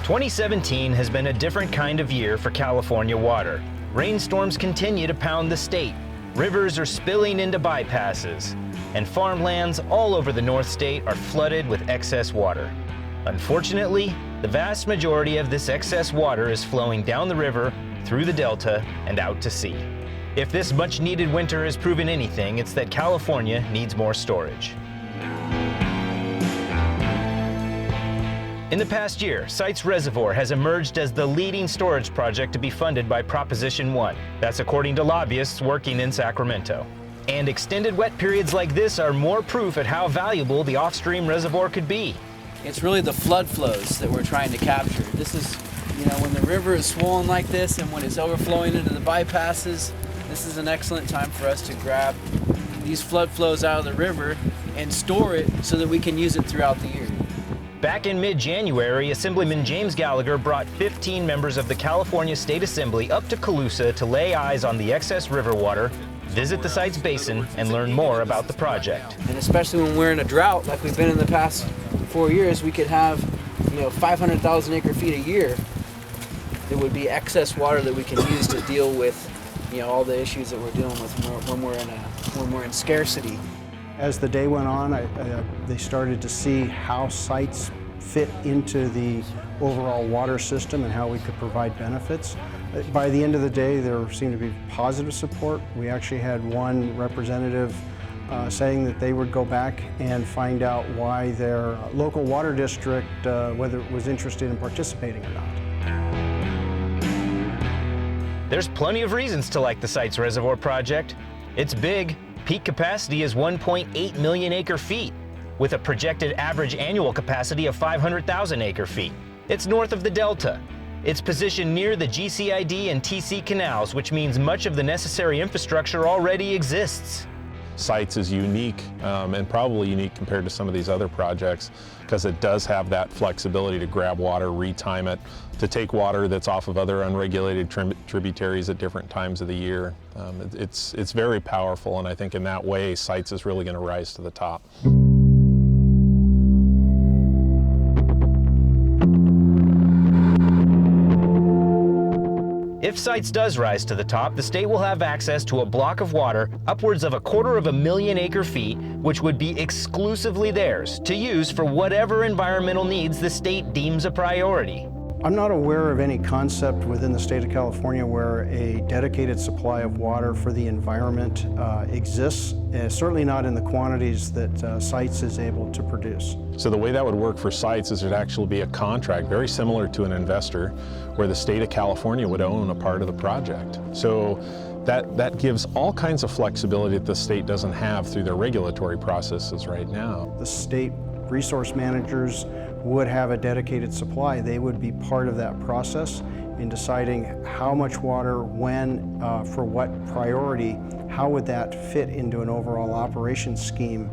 2017 has been a different kind of year for California water. Rainstorms continue to pound the state. Rivers are spilling into bypasses, and farmlands all over the North State are flooded with excess water. Unfortunately, the vast majority of this excess water is flowing down the river, through the Delta, and out to sea. If this much-needed winter has proven anything, it's that California needs more storage. In the past year, Sites Reservoir has emerged as the leading storage project to be funded by Proposition 1. That's according to lobbyists working in Sacramento. And extended wet periods like this are more proof at how valuable the off-stream reservoir could be. It's really the flood flows that we're trying to capture. This is, when the river is swollen like this and when it's overflowing into the bypasses, this is an excellent time for us to grab these flood flows out of the river and store it so that we can use it throughout the year. Back in mid-January, Assemblyman James Gallagher brought 15 members of the California State Assembly up to Colusa to lay eyes on the excess river water, visit the Sites Basin, and learn more about the project. And especially when we're in a drought like we've been in the past 4 years, we could have 500,000 acre feet a year. There would be excess water that we can use to deal with all the issues that we're dealing with when we're in scarcity. As the day went on, they started to see how sites fit into the overall water system and how we could provide benefits. By the end of the day, there seemed to be positive support. We actually had one representative saying that they would go back and find out why their local water district, whether it was interested in participating or not. There's plenty of reasons to like the Sites Reservoir project. It's big. Peak capacity is 1.8 million acre feet, with a projected average annual capacity of 500,000 acre feet. It's north of the Delta. It's positioned near the GCID and TC canals, which means much of the necessary infrastructure already exists. Sites is unique, and probably unique compared to some of these other projects, because it does have that flexibility to grab water, retime it, to take water that's off of other unregulated tributaries at different times of the year. It's very powerful, and I think in that way, Sites is really going to rise to the top. If Sites does rise to the top, the state will have access to a block of water upwards of 250,000 acre feet, which would be exclusively theirs to use for whatever environmental needs the state deems a priority. I'm not aware of any concept within the state of California where a dedicated supply of water for the environment exists, certainly not in the quantities that Sites is able to produce. So the way that would work for Sites is there'd actually be a contract very similar to an investor where the state of California would own a part of the project. So that gives all kinds of flexibility that the state doesn't have through their regulatory processes right now. The state resource managers would have a dedicated supply. They would be part of that process in deciding how much water, when, for what priority, how would that fit into an overall operations scheme,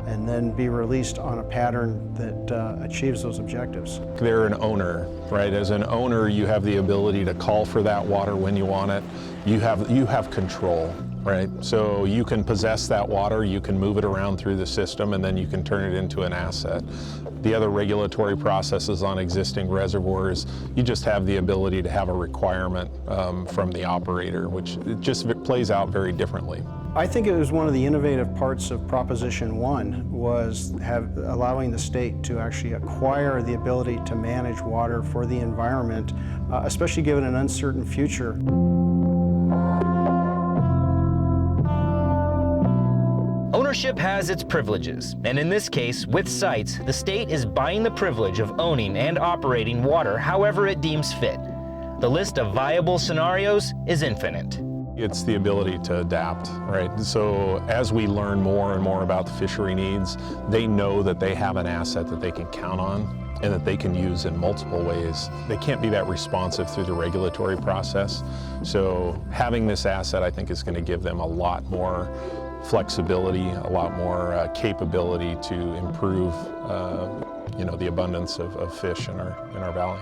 and then be released on a pattern that achieves those objectives. They're an owner, right? As an owner, you have the ability to call for that water when you want it. You have control, right? So you can possess that water, you can move it around through the system, and then you can turn it into an asset. The other regulatory processes on existing reservoirs, you just have the ability to have a requirement from the operator, which it just plays out very differently. I think it was one of the innovative parts of Proposition 1 was allowing the state to actually acquire the ability to manage water for the environment, especially given an uncertain future. Ownership has its privileges, and in this case, with Sites, the state is buying the privilege of owning and operating water however it deems fit. The list of viable scenarios is infinite. It's the ability to adapt, right? So as we learn more and more about the fishery needs, they know that they have an asset that they can count on and that they can use in multiple ways. They can't be that responsive through the regulatory process. So having this asset, I think, is going to give them a lot more flexibility, a lot more capability to improve the abundance of fish in our valley.